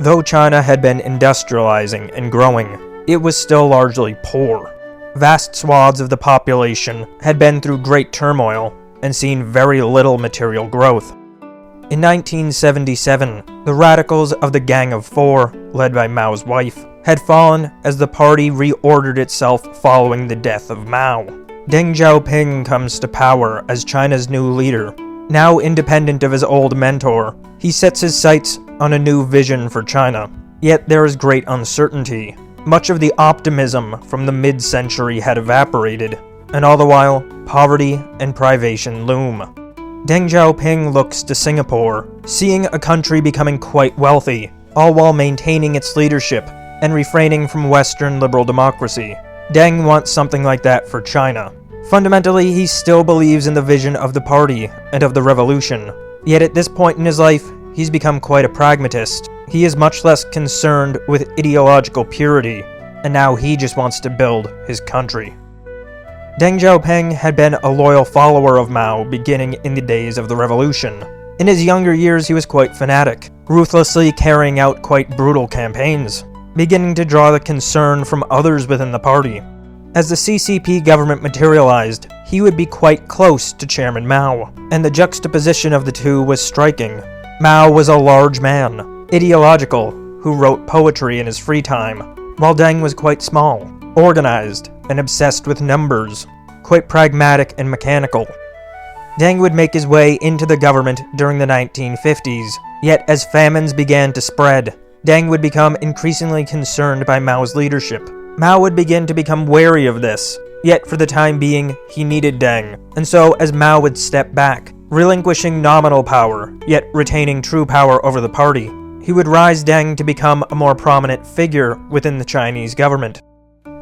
Though China had been industrializing and growing, it was still largely poor. Vast swaths of the population had been through great turmoil and seen very little material growth. In 1977, the radicals of the Gang of Four, led by Mao's wife, had fallen as the party reordered itself following the death of Mao. Deng Xiaoping comes to power as China's new leader. Now independent of his old mentor, he sets his sights on a new vision for China. Yet there is great uncertainty. Much of the optimism from the mid-century had evaporated, and all the while, poverty and privation loom. Deng Xiaoping looks to Singapore, seeing a country becoming quite wealthy, all while maintaining its leadership and refraining from Western liberal democracy. Deng wants something like that for China. Fundamentally, he still believes in the vision of the party and of the revolution. Yet at this point in his life, he's become quite a pragmatist. He is much less concerned with ideological purity, and now he just wants to build his country. Deng Xiaoping had been a loyal follower of Mao beginning in the days of the revolution. In his younger years, he was quite fanatic, ruthlessly carrying out quite brutal campaigns, beginning to draw the concern from others within the party. As the CCP government materialized, he would be quite close to Chairman Mao, and the juxtaposition of the two was striking. Mao was a large man, ideological, who wrote poetry in his free time, while Deng was quite small, organized, and obsessed with numbers, quite pragmatic and mechanical. Deng would make his way into the government during the 1950s, yet as famines began to spread, Deng would become increasingly concerned by Mao's leadership. Mao would begin to become wary of this, yet for the time being, he needed Deng, and so as Mao would step back, relinquishing nominal power, yet retaining true power over the party, he would rise Deng to become a more prominent figure within the Chinese government.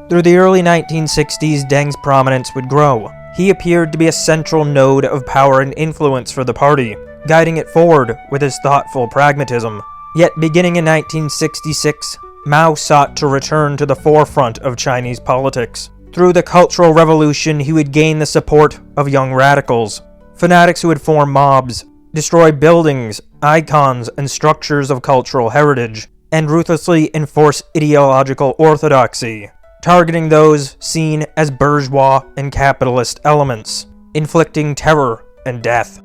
Through the early 1960s, Deng's prominence would grow. He appeared to be a central node of power and influence for the party, guiding it forward with his thoughtful pragmatism. Yet beginning in 1966, Mao sought to return to the forefront of Chinese politics. Through the Cultural Revolution, he would gain the support of young radicals, fanatics who would form mobs, destroy buildings, icons, and structures of cultural heritage, and ruthlessly enforce ideological orthodoxy, targeting those seen as bourgeois and capitalist elements, inflicting terror and death.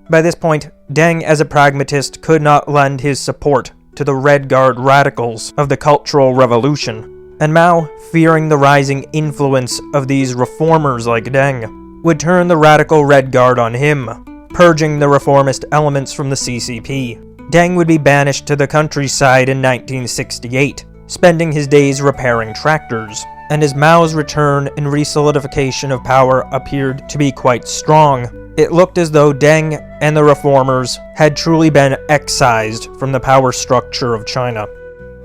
By this point, Deng as a pragmatist could not lend his support to the Red Guard radicals of the Cultural Revolution, and Mao, fearing the rising influence of these reformers like Deng, would turn the radical Red Guard on him, purging the reformist elements from the CCP. Deng would be banished to the countryside in 1968, spending his days repairing tractors, and as Mao's return and resolidification of power appeared to be quite strong, it looked as though Deng and the reformers had truly been excised from the power structure of China.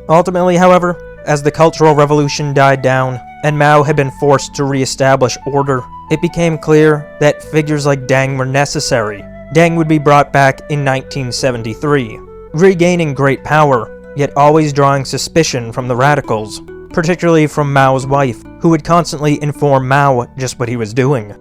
Ultimately, however, as the Cultural Revolution died down and Mao had been forced to re-establish order, it became clear that figures like Deng were necessary. Deng would be brought back in 1973, regaining great power, yet always drawing suspicion from the radicals, particularly from Mao's wife, who would constantly inform Mao just what he was doing.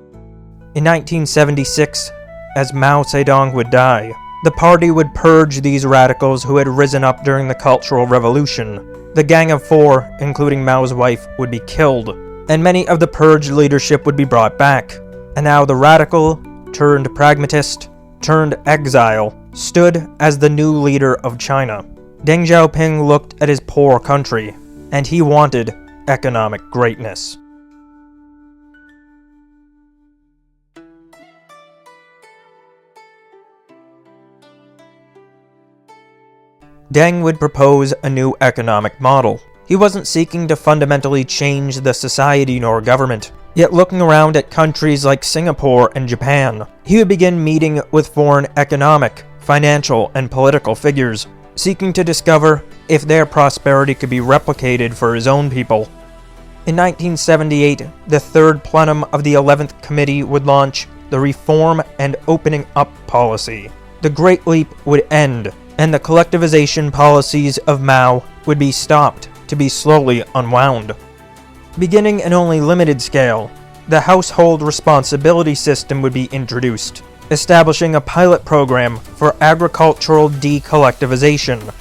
In 1976, as Mao Zedong would die, the party would purge these radicals who had risen up during the Cultural Revolution. The Gang of Four, including Mao's wife, would be killed, and many of the purged leadership would be brought back. And now the radical, turned pragmatist, turned exile, stood as the new leader of China. Deng Xiaoping looked at his poor country, and he wanted economic greatness. Deng would propose a new economic model. He wasn't seeking to fundamentally change the society nor government. Yet looking around at countries like Singapore and Japan, he would begin meeting with foreign economic, financial, and political figures, seeking to discover if their prosperity could be replicated for his own people. In 1978, the third plenum of the 11th Committee would launch the Reform and Opening Up policy. The Great Leap would end, and the collectivization policies of Mao would be stopped to be slowly unwound. Beginning in only limited scale, the household responsibility system would be introduced, establishing a pilot program for agricultural decollectivization.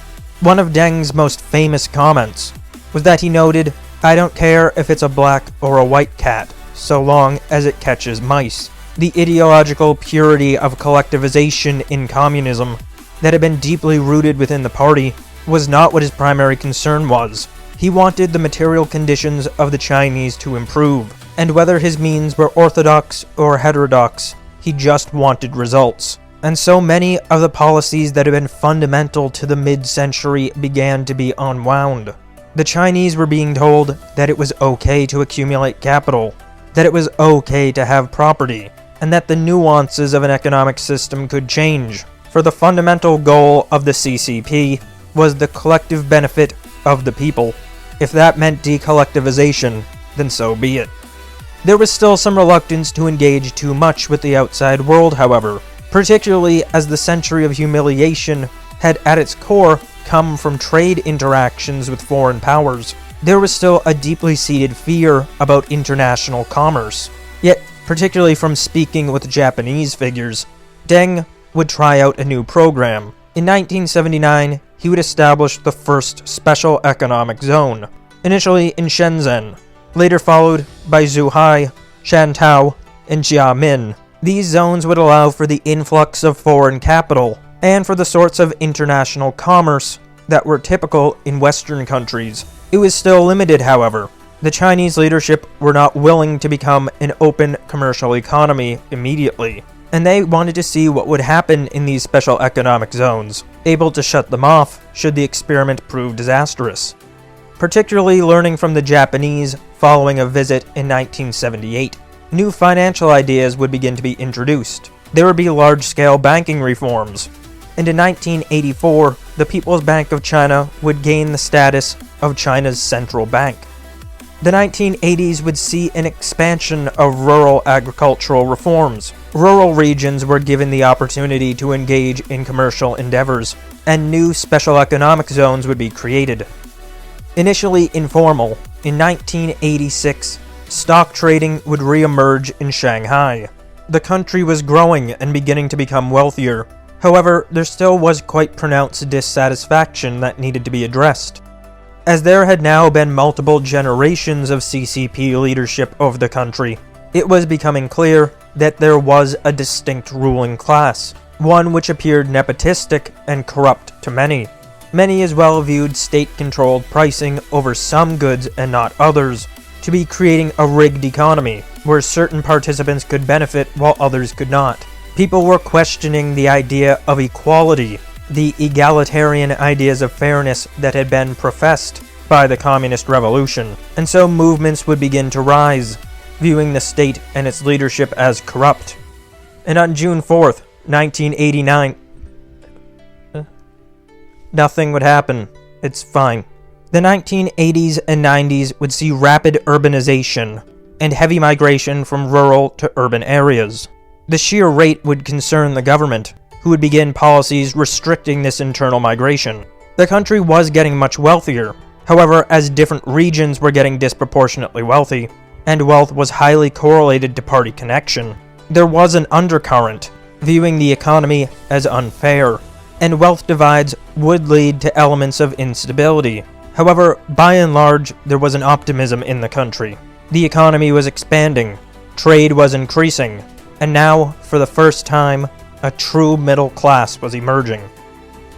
One of Deng's most famous comments was that he noted, "I don't care if it's a black or a white cat, so long as it catches mice." The ideological purity of collectivization in communism that had been deeply rooted within the party was not what his primary concern was. He wanted the material conditions of the Chinese to improve, and whether his means were orthodox or heterodox, he just wanted results. And so many of the policies that had been fundamental to the mid-century began to be unwound. The Chinese were being told that it was okay to accumulate capital, that it was okay to have property, and that the nuances of an economic system could change, for the fundamental goal of the CCP was the collective benefit of the people. If that meant decollectivization, then so be it. There was still some reluctance to engage too much with the outside world, however, particularly as the century of humiliation had at its core come from trade interactions with foreign powers. There was still a deeply seated fear about international commerce. Yet, particularly from speaking with Japanese figures, Deng would try out a new program. In 1979, he would establish the first special economic zone, initially in Shenzhen, later followed by Zhuhai, Jintao, and Xiamen. These zones would allow for the influx of foreign capital, and for the sorts of international commerce that were typical in Western countries. It was still limited, however. The Chinese leadership were not willing to become an open commercial economy immediately, and they wanted to see what would happen in these special economic zones, able to shut them off should the experiment prove disastrous. Particularly learning from the Japanese following a visit in 1978. New financial ideas would begin to be introduced. There would be large-scale banking reforms. And in 1984, the People's Bank of China would gain the status of China's central bank. The 1980s would see an expansion of rural agricultural reforms. Rural regions were given the opportunity to engage in commercial endeavors, and new special economic zones would be created. Initially informal, in 1986, stock trading would re-emerge in Shanghai. The country was growing and beginning to become wealthier. However, there still was quite pronounced dissatisfaction that needed to be addressed. As there had now been multiple generations of CCP leadership of the country, it was becoming clear that there was a distinct ruling class, one which appeared nepotistic and corrupt to many. Many as well viewed state-controlled pricing over some goods and not others to be creating a rigged economy, where certain participants could benefit while others could not. People were questioning the idea of equality, the egalitarian ideas of fairness that had been professed by the Communist Revolution, and so movements would begin to rise, viewing the state and its leadership as corrupt. And on June 4th, 1989, nothing would happen. It's fine. The 1980s and 90s would see rapid urbanization and heavy migration from rural to urban areas. The sheer rate would concern the government, who would begin policies restricting this internal migration. The country was getting much wealthier, however, as different regions were getting disproportionately wealthy, and wealth was highly correlated to party connection. There was an undercurrent, viewing the economy as unfair, and wealth divides would lead to elements of instability. However, by and large, there was an optimism in the country. The economy was expanding, trade was increasing, and now, for the first time, a true middle class was emerging.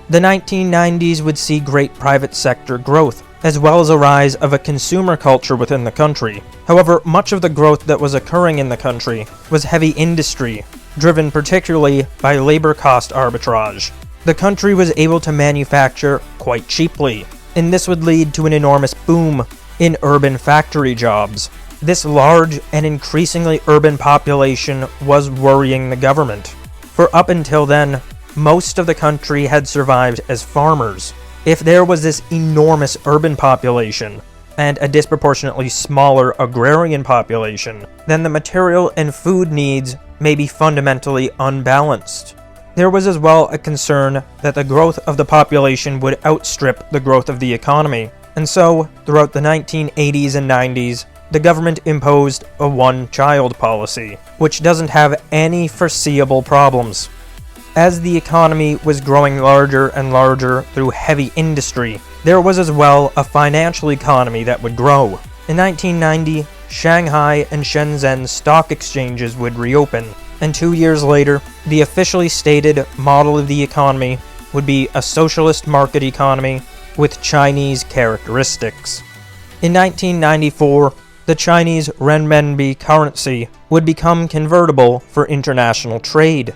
The 1990s would see great private sector growth, as well as a rise of a consumer culture within the country. However, much of the growth that was occurring in the country was heavy industry, driven particularly by labor cost arbitrage. The country was able to manufacture quite cheaply, and this would lead to an enormous boom in urban factory jobs. This large and increasingly urban population was worrying the government, for up until then, most of the country had survived as farmers. If there was this enormous urban population, and a disproportionately smaller agrarian population, then the material and food needs may be fundamentally unbalanced. There was as well a concern that the growth of the population would outstrip the growth of the economy, and so, throughout the 1980s and 90s, the government imposed a one-child policy, which doesn't have any foreseeable problems. As the economy was growing larger and larger through heavy industry, there was as well a financial economy that would grow. In 1990, Shanghai and Shenzhen stock exchanges would reopen, and 2 years later, the officially stated model of the economy would be a socialist market economy with Chinese characteristics. In 1994, the Chinese renminbi currency would become convertible for international trade.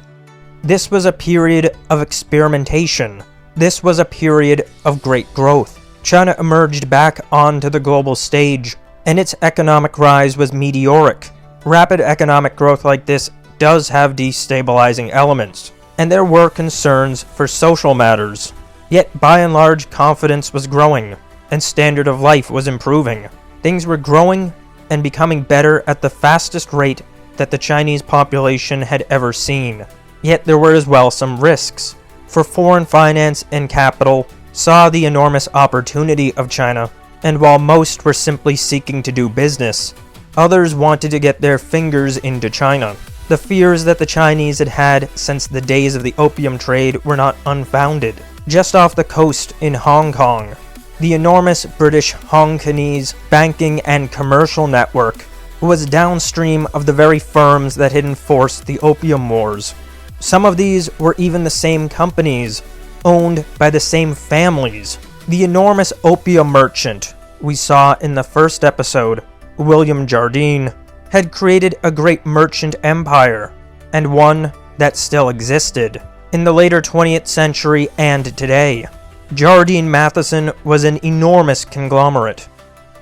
This was a period of experimentation. This was a period of great growth. China emerged back onto the global stage, and its economic rise was meteoric. Rapid economic growth like this does have destabilizing elements, and there were concerns for social matters. Yet, by and large, confidence was growing, and standard of life was improving. Things were growing and becoming better at the fastest rate that the Chinese population had ever seen. Yet there were as well some risks, for foreign finance and capital saw the enormous opportunity of China, and while most were simply seeking to do business, others wanted to get their fingers into China. The fears that the Chinese had had since the days of the opium trade were not unfounded. Just off the coast in Hong Kong, the enormous British Hongkonese banking and commercial network was downstream of the very firms that had enforced the opium wars. Some of these were even the same companies, owned by the same families. The enormous opium merchant we saw in the first episode, William Jardine, had created a great merchant empire, and one that still existed in the later 20th century and today. Jardine Matheson was an enormous conglomerate.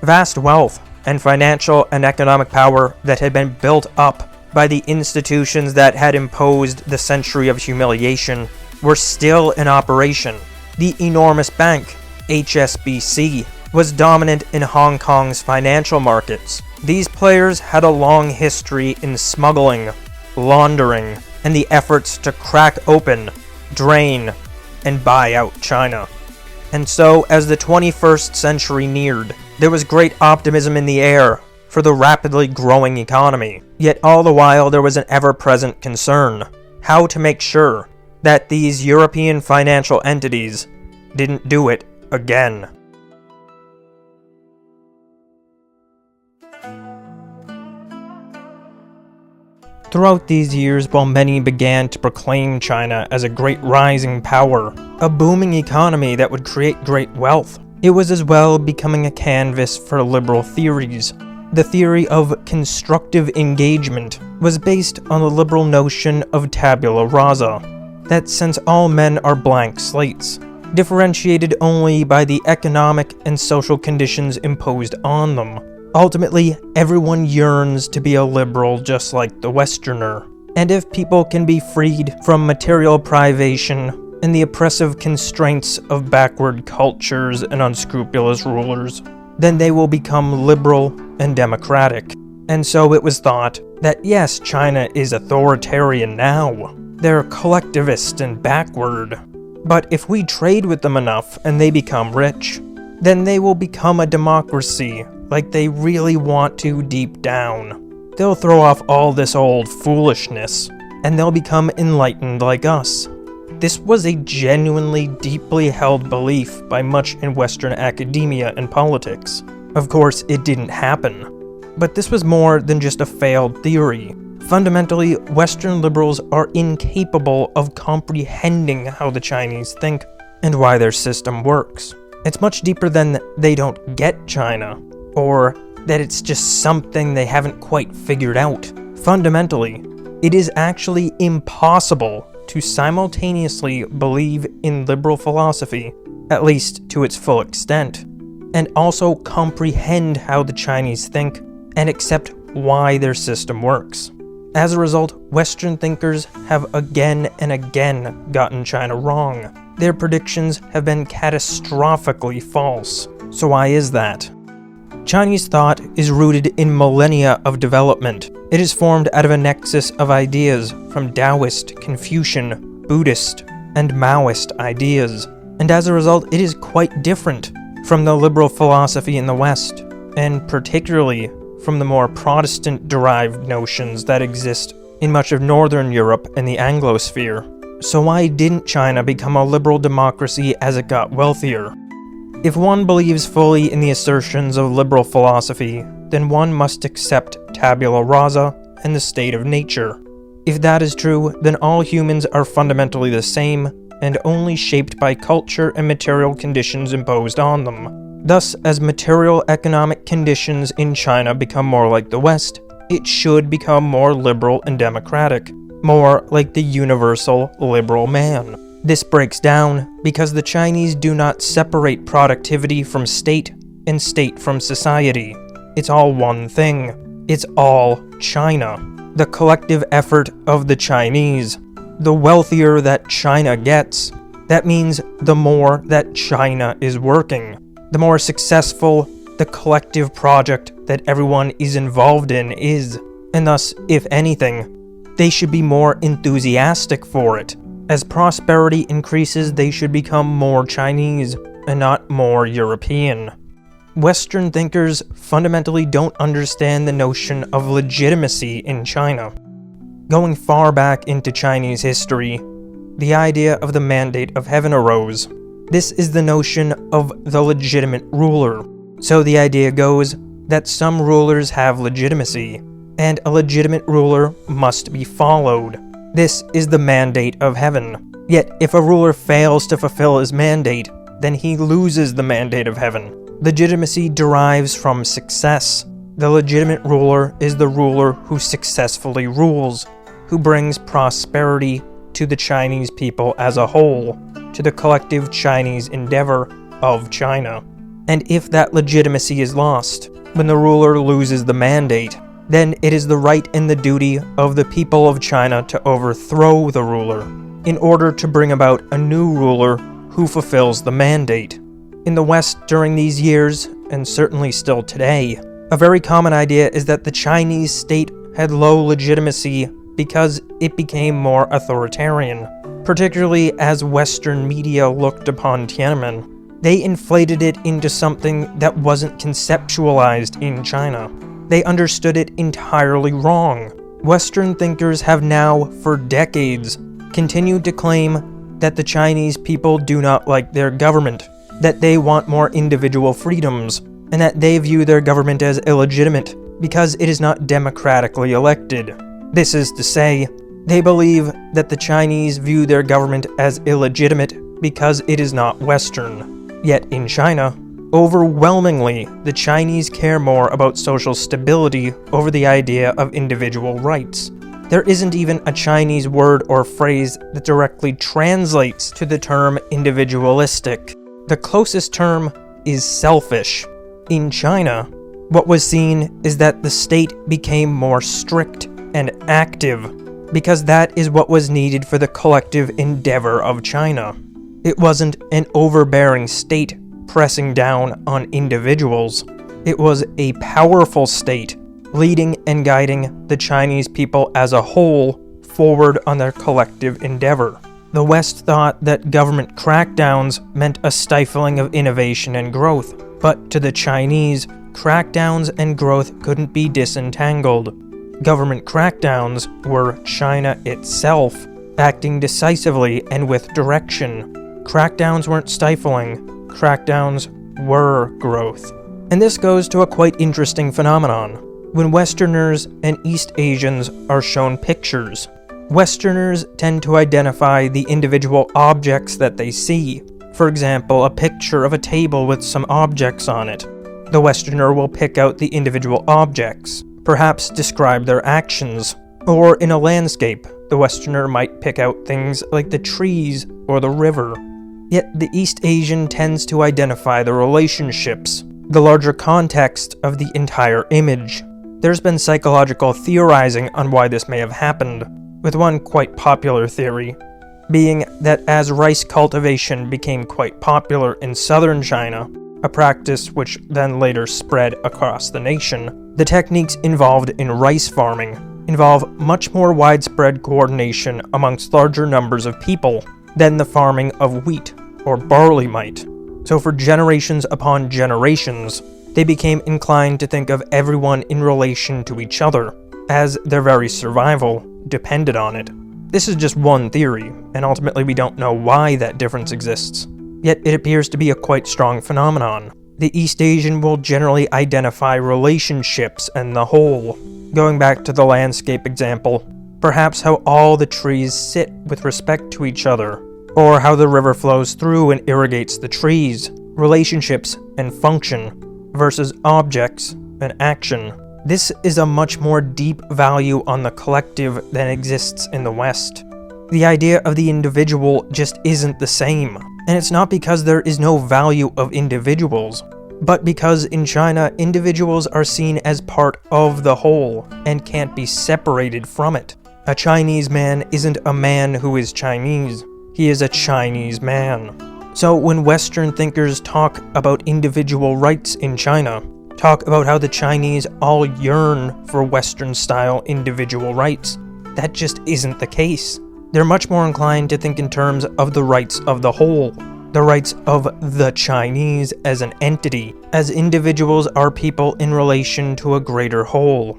Vast wealth and financial and economic power that had been built up by the institutions that had imposed the century of humiliation were still in operation. The enormous bank, HSBC, was dominant in Hong Kong's financial markets. These players had a long history in smuggling, laundering, and the efforts to crack open, drain, and buy out China. And so, as the 21st century neared, there was great optimism in the air for the rapidly growing economy. Yet all the while there was an ever-present concern: how to make sure that these European financial entities didn't do it again. Throughout these years, while many began to proclaim China as a great rising power, a booming economy that would create great wealth, it was as well becoming a canvas for liberal theories. The theory of constructive engagement was based on the liberal notion of tabula rasa, that since all men are blank slates, differentiated only by the economic and social conditions imposed on them, ultimately everyone yearns to be a liberal just like the Westerner. And if people can be freed from material privation and the oppressive constraints of backward cultures and unscrupulous rulers, then they will become liberal and democratic. And so it was thought that yes, China is authoritarian now. They're collectivist and backward. But if we trade with them enough and they become rich, then they will become a democracy like they really want to deep down. They'll throw off all this old foolishness, and they'll become enlightened like us. This was a genuinely deeply held belief by much in Western academia and politics. Of course, it didn't happen. But this was more than just a failed theory. Fundamentally, Western liberals are incapable of comprehending how the Chinese think and why their system works. It's much deeper than they don't get China, or that it's just something they haven't quite figured out. Fundamentally, it is actually impossible to simultaneously believe in liberal philosophy, at least to its full extent, and also comprehend how the Chinese think and accept why their system works. As a result, Western thinkers have again and again gotten China wrong. Their predictions have been catastrophically false. So why is that? Chinese thought is rooted in millennia of development. It is formed out of a nexus of ideas from Taoist, Confucian, Buddhist, and Maoist ideas, and as a result it is quite different from the liberal philosophy in the West, and particularly from the more Protestant-derived notions that exist in much of Northern Europe and the Anglosphere. So why didn't China become a liberal democracy as it got wealthier? If one believes fully in the assertions of liberal philosophy, then one must accept tabula rasa and the state of nature. If that is true, then all humans are fundamentally the same, and only shaped by culture and material conditions imposed on them. Thus, as material economic conditions in China become more like the West, it should become more liberal and democratic, more like the universal liberal man. This breaks down because the Chinese do not separate productivity from state and state from society. It's all one thing. It's all China. The collective effort of the Chinese. The wealthier that China gets, that means the more that China is working. The more successful the collective project that everyone is involved in is. And thus, if anything, they should be more enthusiastic for it. As prosperity increases, they should become more Chinese and not more European. Western thinkers fundamentally don't understand the notion of legitimacy in China. Going far back into Chinese history, the idea of the mandate of heaven arose. This is the notion of the legitimate ruler. So the idea goes that some rulers have legitimacy, and a legitimate ruler must be followed. This is the mandate of heaven. Yet if a ruler fails to fulfill his mandate, then he loses the mandate of heaven. Legitimacy derives from success. The legitimate ruler is the ruler who successfully rules, who brings prosperity to the Chinese people as a whole, to the collective Chinese endeavor of China. And if that legitimacy is lost, when the ruler loses the mandate, then it is the right and the duty of the people of China to overthrow the ruler, in order to bring about a new ruler who fulfills the mandate. In the West during these years, and certainly still today, a very common idea is that the Chinese state had low legitimacy because it became more authoritarian, particularly as Western media looked upon Tiananmen. They inflated it into something that wasn't conceptualized in China. They understood it entirely wrong. Western thinkers have now, for decades, continued to claim that the Chinese people do not like their government, that they want more individual freedoms, and that they view their government as illegitimate because it is not democratically elected. This is to say, they believe that the Chinese view their government as illegitimate because it is not Western. Yet in China, overwhelmingly, the Chinese care more about social stability over the idea of individual rights. There isn't even a Chinese word or phrase that directly translates to the term individualistic. The closest term is selfish. In China, what was seen is that the state became more strict and active, because that is what was needed for the collective endeavor of China. It wasn't an overbearing state pressing down on individuals. It was a powerful state leading and guiding the Chinese people as a whole forward on their collective endeavor. The West thought that government crackdowns meant a stifling of innovation and growth, but to the Chinese, crackdowns and growth couldn't be disentangled. Government crackdowns were China itself, acting decisively and with direction. Crackdowns weren't stifling, crackdowns were growth. And this goes to a quite interesting phenomenon. When Westerners and East Asians are shown pictures, Westerners tend to identify the individual objects that they see. For example, a picture of a table with some objects on it. The Westerner will pick out the individual objects, perhaps describe their actions. Or in a landscape, the Westerner might pick out things like the trees or the river. Yet the East Asian tends to identify the relationships, the larger context of the entire image. There's been psychological theorizing on why this may have happened, with one quite popular theory being that as rice cultivation became quite popular in southern China, a practice which then later spread across the nation, the techniques involved in rice farming involve much more widespread coordination amongst larger numbers of people than the farming of wheat or barley might. So for generations upon generations, they became inclined to think of everyone in relation to each other, as their very survival depended on it. This is just one theory, and ultimately we don't know why that difference exists. Yet it appears to be a quite strong phenomenon. The East Asian will generally identify relationships and the whole. Going back to the landscape example, perhaps how all the trees sit with respect to each other, or how the river flows through and irrigates the trees, relationships and function, versus objects and action. This is a much more deep value on the collective than exists in the West. The idea of the individual just isn't the same, and it's not because there is no value of individuals, but because in China, individuals are seen as part of the whole and can't be separated from it. A Chinese man isn't a man who is Chinese, he is a Chinese man. So when Western thinkers talk about individual rights in China, talk about how the Chinese all yearn for Western-style individual rights, that just isn't the case. They're much more inclined to think in terms of the rights of the whole, the rights of the Chinese as an entity, as individuals are people in relation to a greater whole.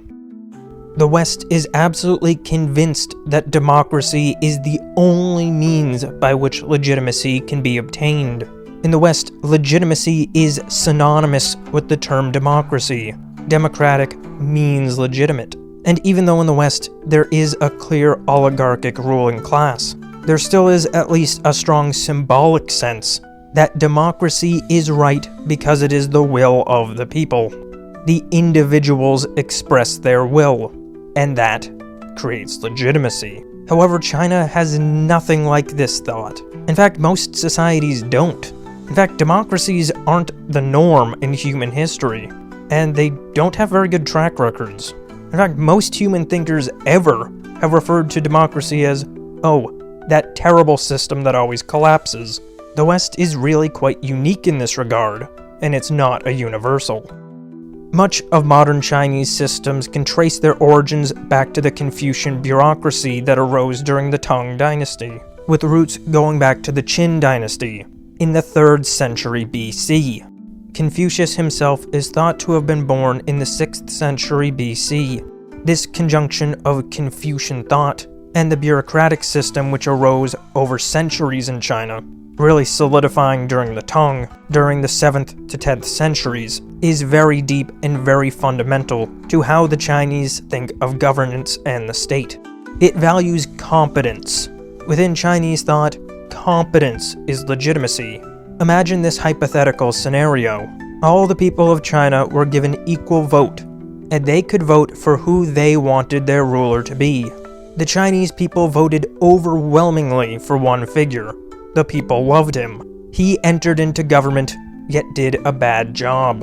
The West is absolutely convinced that democracy is the only means by which legitimacy can be obtained. In the West, legitimacy is synonymous with the term democracy. Democratic means legitimate. And even though in the West there is a clear oligarchic ruling class, there still is at least a strong symbolic sense that democracy is right because it is the will of the people. The individuals express their will, and that creates legitimacy. However, China has nothing like this thought. In fact, most societies don't. In fact, democracies aren't the norm in human history, and they don't have very good track records. In fact, most human thinkers ever have referred to democracy as, oh, that terrible system that always collapses. The West is really quite unique in this regard, and it's not a universal. Much of modern Chinese systems can trace their origins back to the Confucian bureaucracy that arose during the Tang Dynasty, with roots going back to the Qin Dynasty in the 3rd century BC. Confucius himself is thought to have been born in the 6th century BC. This conjunction of Confucian thought and the bureaucratic system which arose over centuries in China, really solidifying during the Tang, during the 7th to 10th centuries, is very deep and very fundamental to how the Chinese think of governance and the state. It values competence. Within Chinese thought, competence is legitimacy. Imagine this hypothetical scenario. All the people of China were given equal vote, and they could vote for who they wanted their ruler to be. The Chinese people voted overwhelmingly for one figure. The people loved him. He entered into government, yet did a bad job.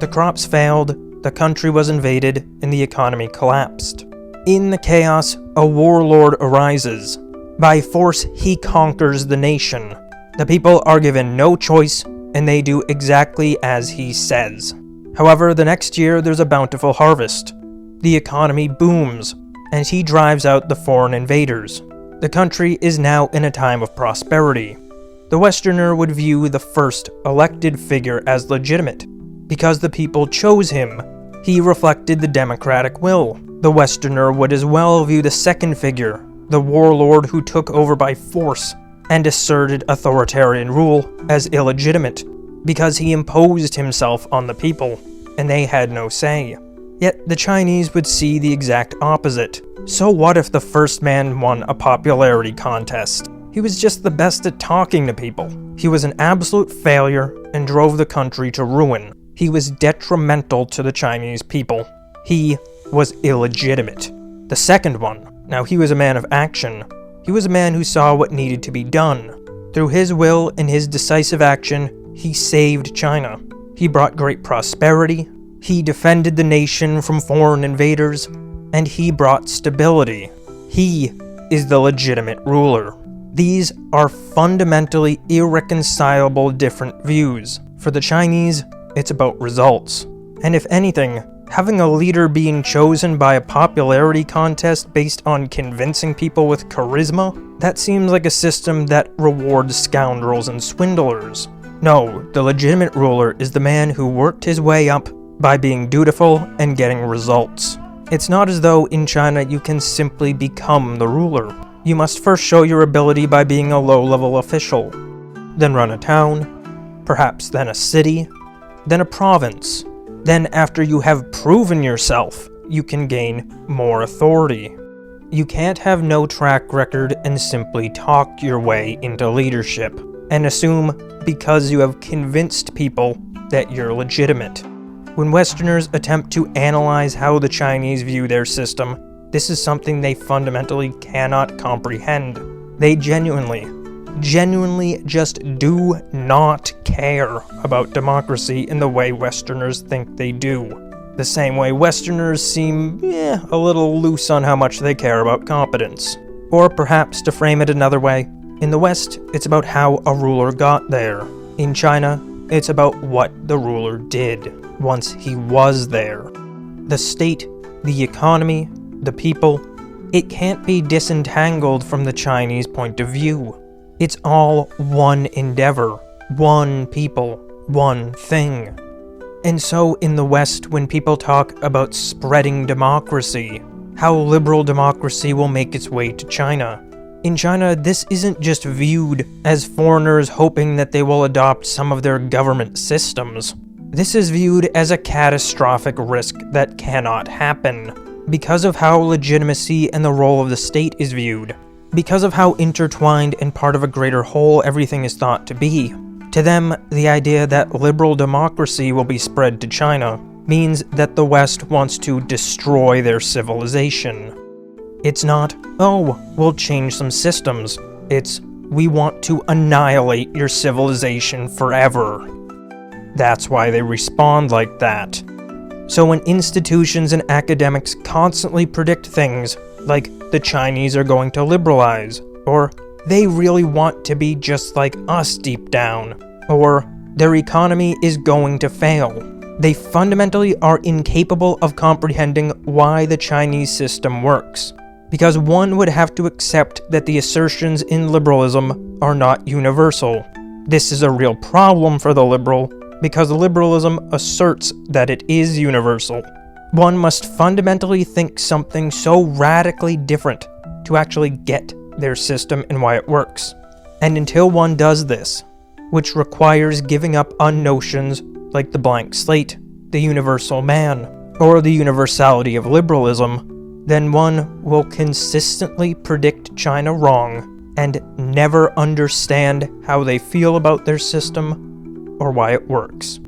The crops failed, the country was invaded, and the economy collapsed. In the chaos, a warlord arises. By force, he conquers the nation. The people are given no choice, and they do exactly as he says. However, the next year there's a bountiful harvest. The economy booms, and he drives out the foreign invaders. The country is now in a time of prosperity. The Westerner would view the first elected figure as legitimate, because the people chose him. He reflected the democratic will. The Westerner would as well view the second figure, the warlord who took over by force and asserted authoritarian rule, as illegitimate, because he imposed himself on the people, and they had no say. Yet the Chinese would see the exact opposite. So what if the first man won a popularity contest? He was just the best at talking to people. He was an absolute failure and drove the country to ruin. He was detrimental to the Chinese people. He was illegitimate. The second one, now he was a man of action. He was a man who saw what needed to be done. Through his will and his decisive action, he saved China. He brought great prosperity. He defended the nation from foreign invaders. And he brought stability. He is the legitimate ruler. These are fundamentally irreconcilable different views. For the Chinese, it's about results. And if anything, having a leader being chosen by a popularity contest based on convincing people with charisma, that seems like a system that rewards scoundrels and swindlers. No, the legitimate ruler is the man who worked his way up by being dutiful and getting results. It's not as though in China you can simply become the ruler. You must first show your ability by being a low-level official, then run a town, perhaps then a city, then a province. Then after you have proven yourself, you can gain more authority. You can't have no track record and simply talk your way into leadership, and assume because you have convinced people that you're legitimate. When Westerners attempt to analyze how the Chinese view their system, this is something they fundamentally cannot comprehend. They genuinely just do not care about democracy in the way Westerners think they do. The same way Westerners seem, a little loose on how much they care about competence. Or perhaps, to frame it another way, in the West, it's about how a ruler got there. In China, it's about what the ruler did once he was there. The state, the economy, the people, it can't be disentangled from the Chinese point of view. It's all one endeavor, one people, one thing. And so in the West, when people talk about spreading democracy, how liberal democracy will make its way to China. In China, this isn't just viewed as foreigners hoping that they will adopt some of their government systems. This is viewed as a catastrophic risk that cannot happen, because of how legitimacy and the role of the state is viewed, because of how intertwined and part of a greater whole everything is thought to be. To them, the idea that liberal democracy will be spread to China means that the West wants to destroy their civilization. It's not, we'll change some systems. It's, we want to annihilate your civilization forever. That's why they respond like that. So when institutions and academics constantly predict things like the Chinese are going to liberalize, or they really want to be just like us deep down, or their economy is going to fail, they fundamentally are incapable of comprehending why the Chinese system works. Because one would have to accept that the assertions in liberalism are not universal. This is a real problem for the liberal, because liberalism asserts that it is universal. One must fundamentally think something so radically different to actually get their system and why it works. And until one does this, which requires giving up on notions like the blank slate, the universal man, or the universality of liberalism, then one will consistently predict China wrong and never understand how they feel about their system or why it works.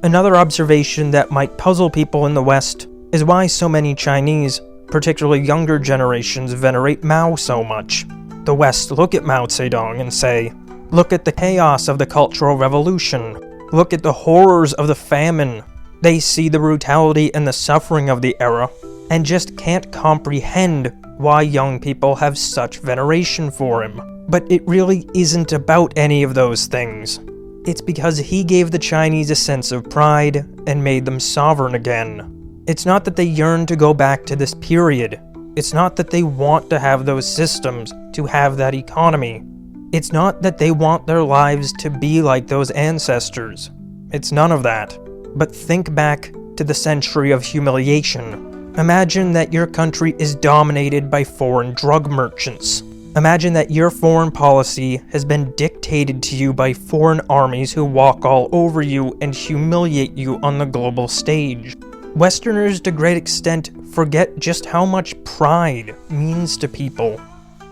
Another observation that might puzzle people in the West is why so many Chinese, particularly younger generations, venerate Mao so much. The West look at Mao Zedong and say, look at the chaos of the Cultural Revolution. Look at the horrors of the famine. They see the brutality and the suffering of the era, and just can't comprehend why young people have such veneration for him. But it really isn't about any of those things. It's because he gave the Chinese a sense of pride and made them sovereign again. It's not that they yearn to go back to this period. It's not that they want to have those systems, to have that economy. It's not that they want their lives to be like those ancestors. It's none of that. But think back to the century of humiliation. Imagine that your country is dominated by foreign drug merchants. Imagine that your foreign policy has been dictated to you by foreign armies who walk all over you and humiliate you on the global stage. Westerners, to a great extent, forget just how much pride means to people,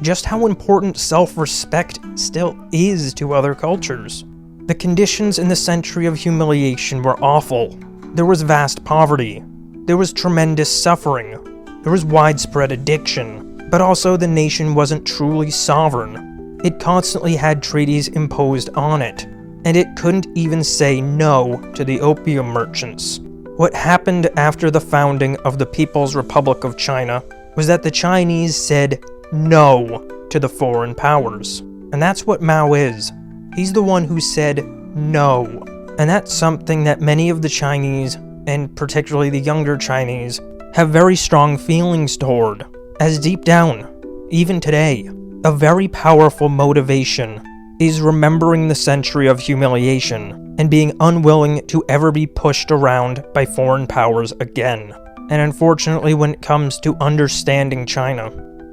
just how important self-respect still is to other cultures. The conditions in the century of humiliation were awful. There was vast poverty. There was tremendous suffering. There was widespread addiction. But also the nation wasn't truly sovereign. It constantly had treaties imposed on it, and it couldn't even say no to the opium merchants. What happened after the founding of the People's Republic of China was that the Chinese said no to the foreign powers. And that's what Mao is. He's the one who said no. And that's something that many of the Chinese, and particularly the younger Chinese, have very strong feelings toward. As deep down, even today, a very powerful motivation is remembering the century of humiliation and being unwilling to ever be pushed around by foreign powers again. And unfortunately, when it comes to understanding China,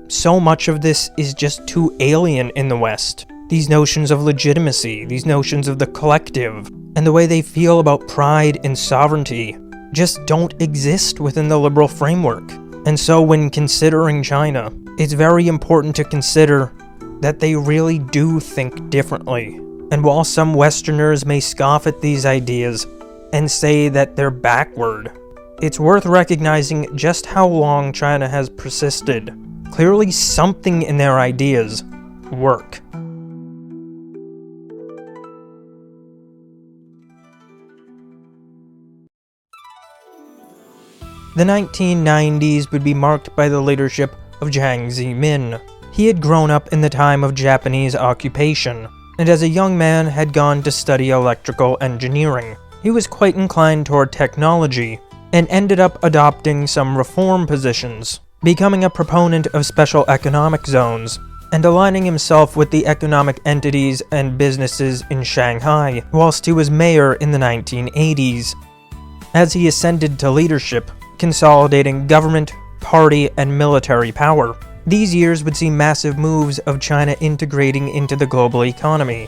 so much of this is just too alien in the West. These notions of legitimacy, these notions of the collective, and the way they feel about pride and sovereignty just don't exist within the liberal framework. And so when considering China, it's very important to consider that they really do think differently. And while some Westerners may scoff at these ideas and say that they're backward, it's worth recognizing just how long China has persisted. Clearly something in their ideas work. The 1990s would be marked by the leadership of Jiang Zemin. He had grown up in the time of Japanese occupation, and as a young man had gone to study electrical engineering. He was quite inclined toward technology, and ended up adopting some reform positions, becoming a proponent of special economic zones, and aligning himself with the economic entities and businesses in Shanghai whilst he was mayor in the 1980s. As he ascended to leadership, consolidating government, party, and military power, these years would see massive moves of China integrating into the global economy.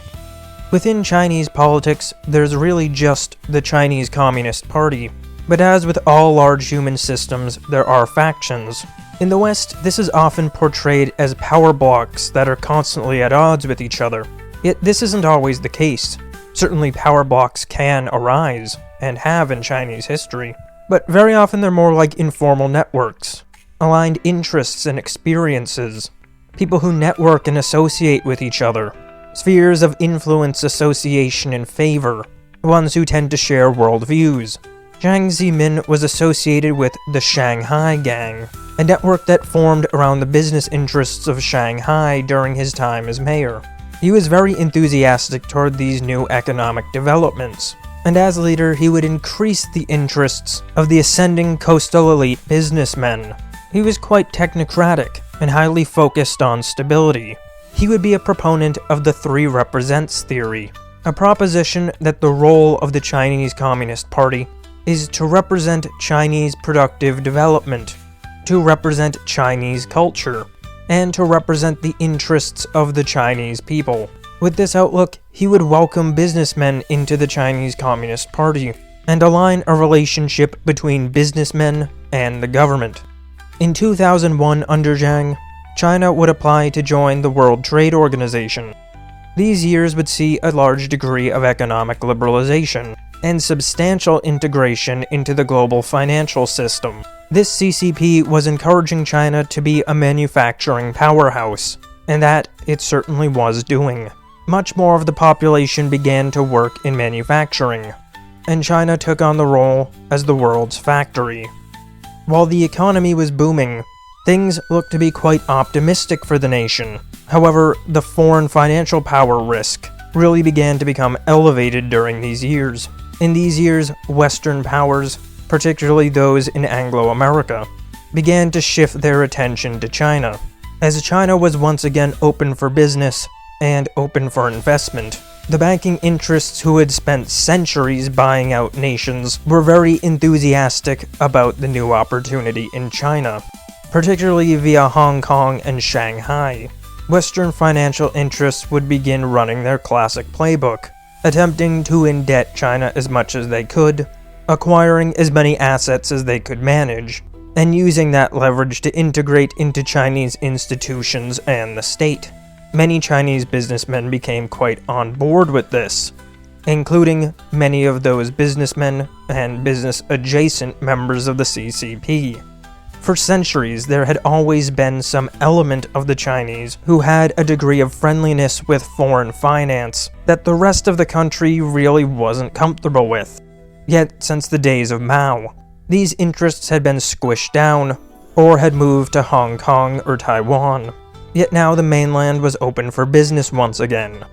Within Chinese politics, there's really just the Chinese Communist Party. But as with all large human systems, there are factions. In the West, this is often portrayed as power blocks that are constantly at odds with each other. Yet this isn't always the case. Certainly power blocks can arise, and have in Chinese history. But very often they're more like informal networks, aligned interests and experiences, people who network and associate with each other, spheres of influence, association, and favor, ones who tend to share worldviews. Jiang Zemin was associated with the Shanghai Gang, a network that formed around the business interests of Shanghai during his time as mayor. He was very enthusiastic toward these new economic developments, and as leader he would increase the interests of the ascending coastal elite businessmen. He was quite technocratic and highly focused on stability. He would be a proponent of the three represents theory, a proposition that the role of the Chinese Communist Party is to represent Chinese productive development, to represent Chinese culture, and to represent the interests of the Chinese people. With this outlook, he would welcome businessmen into the Chinese Communist Party, and align a relationship between businessmen and the government. In 2001, under Jiang, China would apply to join the World Trade Organization. These years would see a large degree of economic liberalization, and substantial integration into the global financial system. This CCP was encouraging China to be a manufacturing powerhouse, and that it certainly was doing. Much more of the population began to work in manufacturing, and China took on the role as the world's factory. While the economy was booming, things looked to be quite optimistic for the nation. However, the foreign financial power risk really began to become elevated during these years. In these years, Western powers, particularly those in Anglo-America, began to shift their attention to China. As China was once again open for business and open for investment, the banking interests who had spent centuries buying out nations were very enthusiastic about the new opportunity in China, particularly via Hong Kong and Shanghai. Western financial interests would begin running their classic playbook, attempting to indebt China as much as they could, acquiring as many assets as they could manage, and using that leverage to integrate into Chinese institutions and the state. Many Chinese businessmen became quite on board with this, including many of those businessmen and business-adjacent members of the CCP. For centuries, there had always been some element of the Chinese who had a degree of friendliness with foreign finance that the rest of the country really wasn't comfortable with. Yet, since the days of Mao, these interests had been squished down, or had moved to Hong Kong or Taiwan. Yet now the mainland was open for business once again,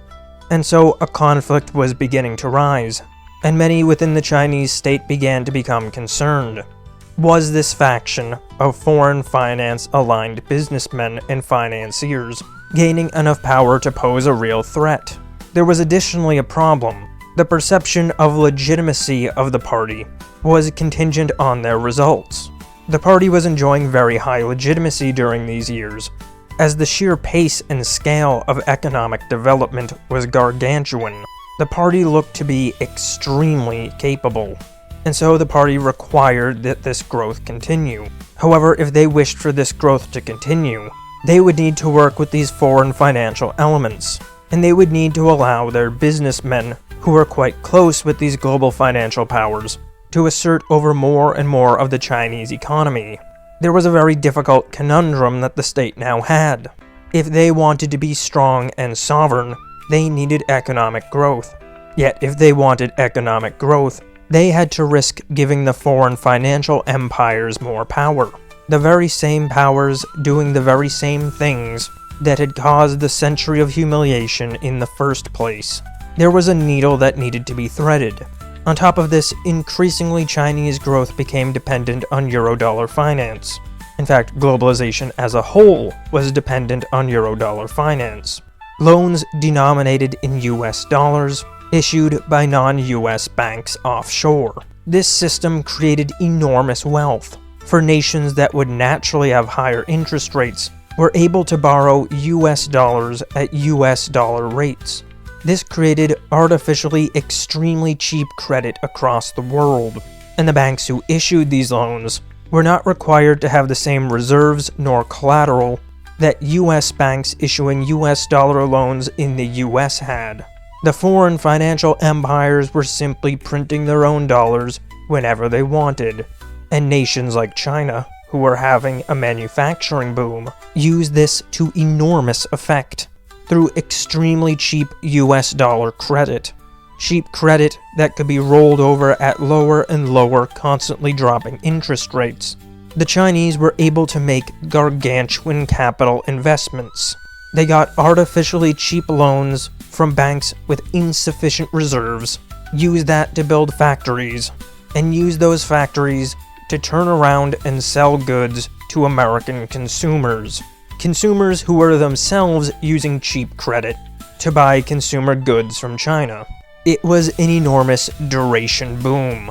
and so a conflict was beginning to rise, and many within the Chinese state began to become concerned. Was this faction of foreign finance-aligned businessmen and financiers gaining enough power to pose a real threat? There was additionally a problem. The perception of legitimacy of the party was contingent on their results. The party was enjoying very high legitimacy during these years, as the sheer pace and scale of economic development was gargantuan. The party looked to be extremely capable, and so the party required that this growth continue. However, if they wished for this growth to continue, they would need to work with these foreign financial elements, and they would need to allow their businessmen, who were quite close with these global financial powers, to assert over more and more of the Chinese economy. There was a very difficult conundrum that the state now had. If they wanted to be strong and sovereign, they needed economic growth. Yet if they wanted economic growth, they had to risk giving the foreign financial empires more power. The very same powers doing the very same things that had caused the century of humiliation in the first place. There was a needle that needed to be threaded. On top of this, increasingly Chinese growth became dependent on Eurodollar finance. In fact, globalization as a whole was dependent on Eurodollar finance. Loans denominated in US dollars, issued by non-US banks offshore. This system created enormous wealth, for nations that would naturally have higher interest rates were able to borrow US dollars at US dollar rates. This created artificially extremely cheap credit across the world, and the banks who issued these loans were not required to have the same reserves nor collateral that US banks issuing US dollar loans in the US had. The foreign financial empires were simply printing their own dollars whenever they wanted, and nations like China, who were having a manufacturing boom, used this to enormous effect through extremely cheap US dollar credit. Cheap credit that could be rolled over at lower and lower, constantly dropping interest rates. The Chinese were able to make gargantuan capital investments. They got artificially cheap loans from banks with insufficient reserves, used that to build factories, and used those factories to turn around and sell goods to American consumers. Consumers who were themselves using cheap credit to buy consumer goods from China. It was an enormous duration boom.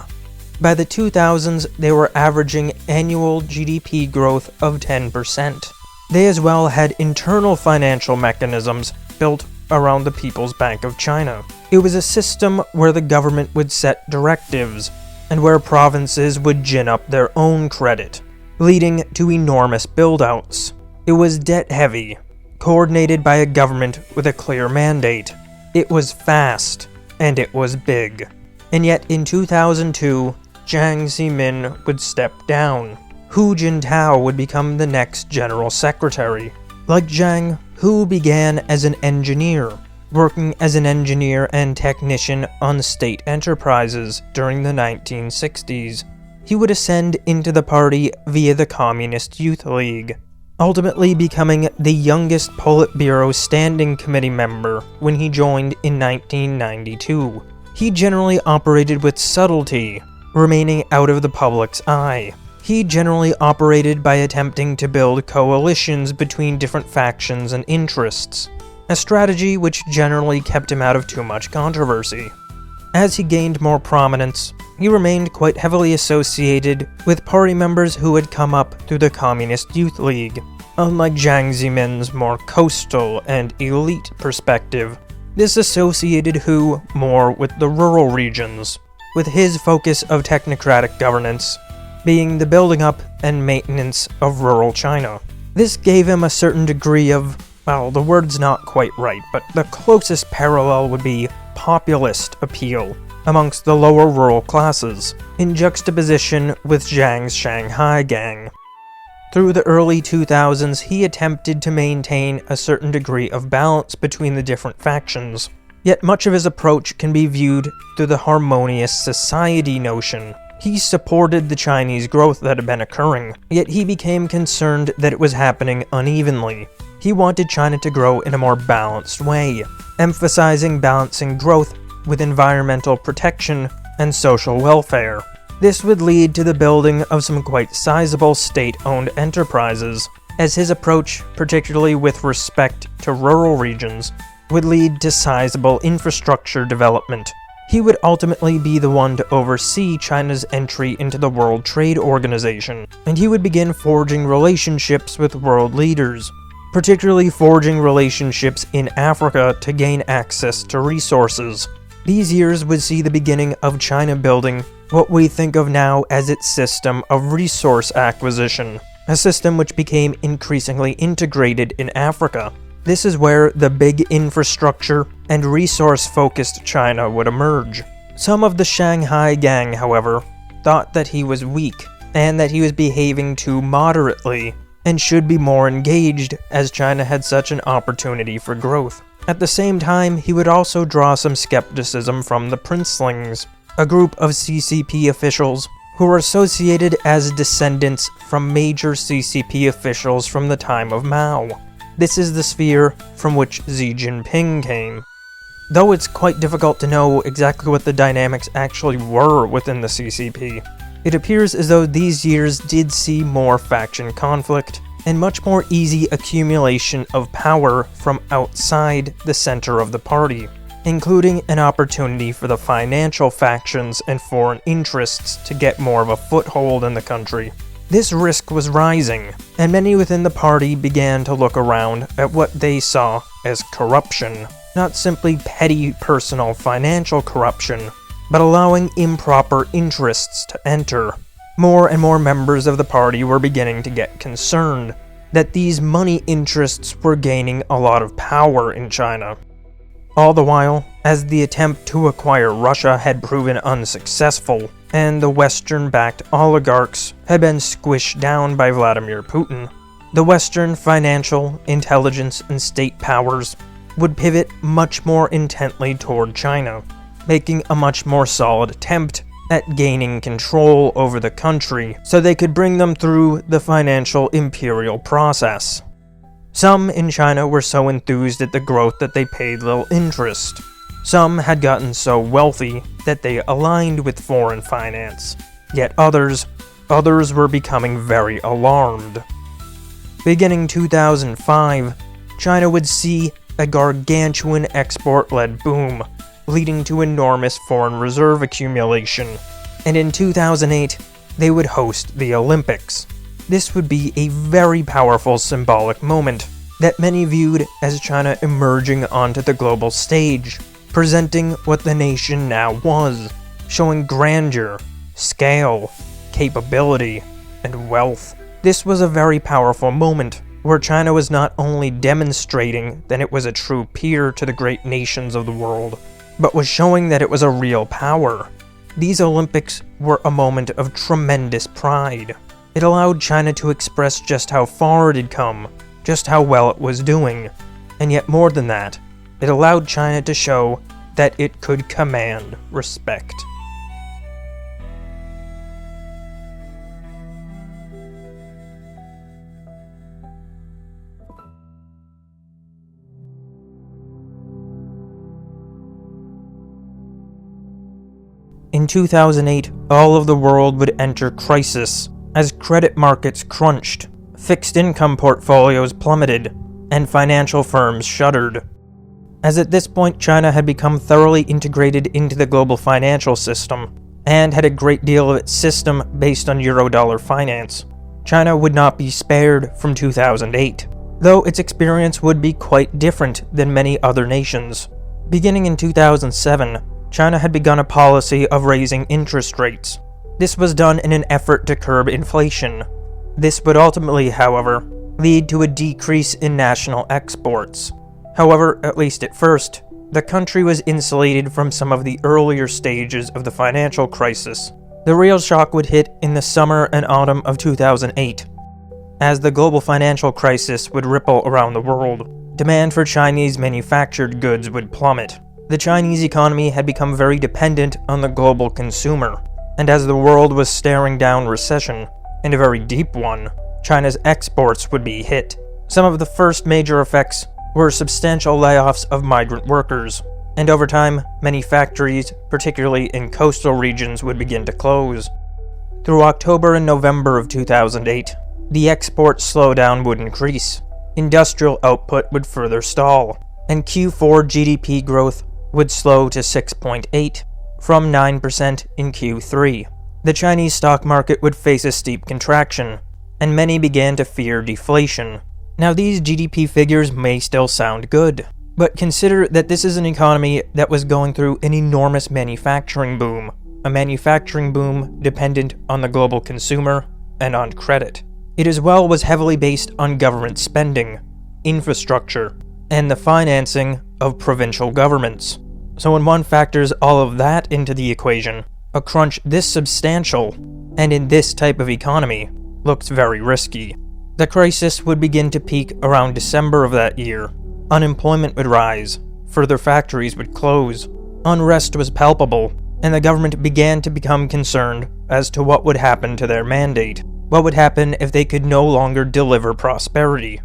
By the 2000s, they were averaging annual GDP growth of 10%. They as well had internal financial mechanisms built around the People's Bank of China. It was a system where the government would set directives, and where provinces would gin up their own credit, leading to enormous build-outs. It was debt-heavy, coordinated by a government with a clear mandate. It was fast, and it was big. And yet in 2002, Jiang Zemin would step down. Hu Jintao would become the next general secretary. Like Jiang, Hu began as an engineer, working as an engineer and technician on state enterprises during the 1960s. He would ascend into the party via the Communist Youth League, ultimately becoming the youngest Politburo Standing Committee member when he joined in 1992. He generally operated with subtlety, remaining out of the public's eye. He generally operated by attempting to build coalitions between different factions and interests, a strategy which generally kept him out of too much controversy. As he gained more prominence, he remained quite heavily associated with party members who had come up through the Communist Youth League. Unlike Jiang Zemin's more coastal and elite perspective, this associated Hu more with the rural regions, with his focus of technocratic governance being the building up and maintenance of rural China. This gave him a certain degree of, well, the word's not quite right, but the closest parallel would be populist appeal amongst the lower rural classes, in juxtaposition with Jiang's Shanghai gang. Through the early 2000s, he attempted to maintain a certain degree of balance between the different factions, yet much of his approach can be viewed through the harmonious society notion. He supported the Chinese growth that had been occurring, yet he became concerned that it was happening unevenly. He wanted China to grow in a more balanced way, emphasizing balancing growth with environmental protection and social welfare. This would lead to the building of some quite sizable state-owned enterprises, as his approach, particularly with respect to rural regions, would lead to sizable infrastructure development. He would ultimately be the one to oversee China's entry into the World Trade Organization, and he would begin forging relationships with world leaders, particularly forging relationships in Africa to gain access to resources. These years would see the beginning of China building what we think of now as its system of resource acquisition, a system which became increasingly integrated in Africa. This is where the big infrastructure and resource-focused China would emerge. Some of the Shanghai gang, however, thought that he was weak, and that he was behaving too moderately, and should be more engaged, as China had such an opportunity for growth. At the same time, he would also draw some skepticism from the princelings, a group of CCP officials who were associated as descendants from major CCP officials from the time of Mao. This is the sphere from which Xi Jinping came. Though it's quite difficult to know exactly what the dynamics actually were within the CCP, it appears as though these years did see more faction conflict and much more easy accumulation of power from outside the center of the party, including an opportunity for the financial factions and foreign interests to get more of a foothold in the country. This risk was rising, and many within the party began to look around at what they saw as corruption, not simply petty personal financial corruption, but allowing improper interests to enter. More and more members of the party were beginning to get concerned that these money interests were gaining a lot of power in China. All the while, as the attempt to acquire Russia had proven unsuccessful, and the Western-backed oligarchs had been squished down by Vladimir Putin, the Western financial, intelligence, and state powers would pivot much more intently toward China, making a much more solid attempt at gaining control over the country so they could bring them through the financial imperial process. Some in China were so enthused at the growth that they paid little interest. Some had gotten so wealthy that they aligned with foreign finance. Yet others were becoming very alarmed. Beginning 2005, China would see a gargantuan export-led boom, leading to enormous foreign reserve accumulation, and in 2008, they would host the Olympics. This would be a very powerful symbolic moment that many viewed as China emerging onto the global stage, presenting what the nation now was, showing grandeur, scale, capability, and wealth. This was a very powerful moment, where China was not only demonstrating that it was a true peer to the great nations of the world, but was showing that it was a real power. These Olympics were a moment of tremendous pride. It allowed China to express just how far it had come, just how well it was doing, and yet more than that, it allowed China to show that it could command respect. In 2008, all of the world would enter crisis as credit markets crunched, fixed income portfolios plummeted, and financial firms shuttered. As at this point China had become thoroughly integrated into the global financial system, and had a great deal of its system based on Eurodollar finance, China would not be spared from 2008, though its experience would be quite different than many other nations. Beginning in 2007, China had begun a policy of raising interest rates. This was done in an effort to curb inflation. This would ultimately, however, lead to a decrease in national exports. However, at least at first, the country was insulated from some of the earlier stages of the financial crisis. The real shock would hit in the summer and autumn of 2008. As the global financial crisis would ripple around the world, demand for Chinese manufactured goods would plummet. The Chinese economy had become very dependent on the global consumer, and as the world was staring down recession, and a very deep one, China's exports would be hit. Some of the first major effects were substantial layoffs of migrant workers, and over time, many factories, particularly in coastal regions, would begin to close. Through October and November of 2008, the export slowdown would increase, industrial output would further stall, and Q4 GDP growth would slow to 6.8%, from 9% in Q3. The Chinese stock market would face a steep contraction, and many began to fear deflation. Now, these GDP figures may still sound good, but consider that this is an economy that was going through an enormous manufacturing boom, a manufacturing boom dependent on the global consumer and on credit. It as well was heavily based on government spending, infrastructure, and the financing of provincial governments. So when one factors all of that into the equation, a crunch this substantial, and in this type of economy, looks very risky. The crisis would begin to peak around December of that year. Unemployment would rise, further factories would close, unrest was palpable, and the government began to become concerned as to what would happen to their mandate. What would happen if they could no longer deliver prosperity?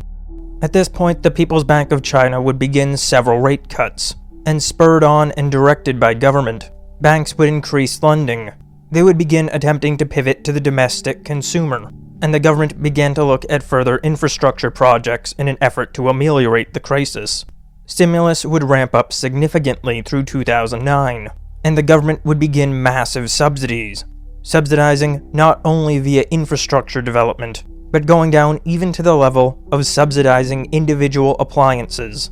At this point, the People's Bank of China would begin several rate cuts, and spurred on and directed by government, banks would increase lending. They would begin attempting to pivot to the domestic consumer, and the government began to look at further infrastructure projects in an effort to ameliorate the crisis. Stimulus would ramp up significantly through 2009, and the government would begin massive subsidies, subsidizing not only via infrastructure development, but going down even to the level of subsidizing individual appliances.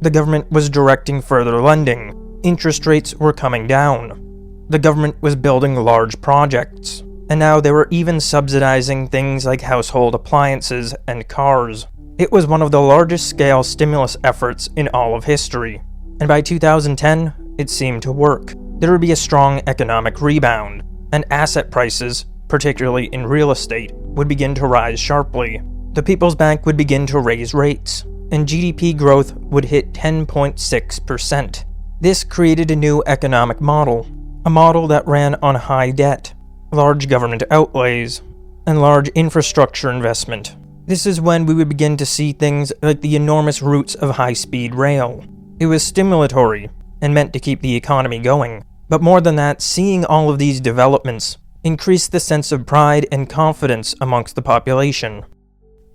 The government was directing further lending, interest rates were coming down, the government was building large projects, and now they were even subsidizing things like household appliances and cars. It was one of the largest scale stimulus efforts in all of history, and by 2010, it seemed to work. There would be a strong economic rebound, and asset prices, particularly in real estate, would begin to rise sharply. The People's Bank would begin to raise rates, and GDP growth would hit 10.6%. This created a new economic model, a model that ran on high debt, large government outlays, and large infrastructure investment. This is when we would begin to see things like the enormous routes of high-speed rail. It was stimulatory, and meant to keep the economy going. But more than that, seeing all of these developments increased the sense of pride and confidence amongst the population.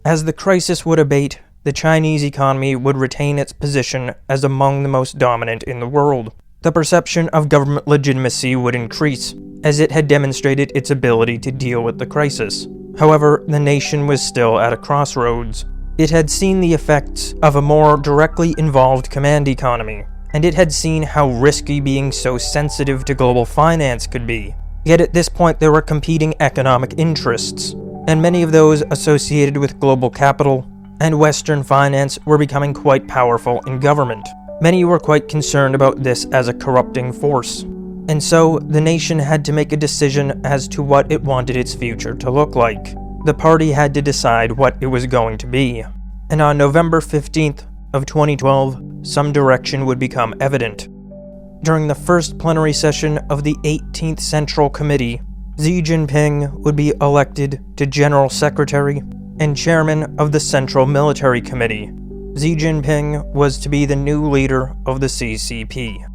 As the crisis would abate, the Chinese economy would retain its position as among the most dominant in the world. The perception of government legitimacy would increase, as it had demonstrated its ability to deal with the crisis. However, the nation was still at a crossroads. It had seen the effects of a more directly involved command economy, and it had seen how risky being so sensitive to global finance could be. Yet at this point there were competing economic interests, and many of those associated with global capital and Western finance were becoming quite powerful in government. Many were quite concerned about this as a corrupting force, and so the nation had to make a decision as to what it wanted its future to look like. The party had to decide what it was going to be, and on November 15th of 2012, some direction would become evident. During the first plenary session of the 18th Central Committee, Xi Jinping would be elected to General Secretary and Chairman of the Central Military Committee. Xi Jinping was to be the new leader of the CCP.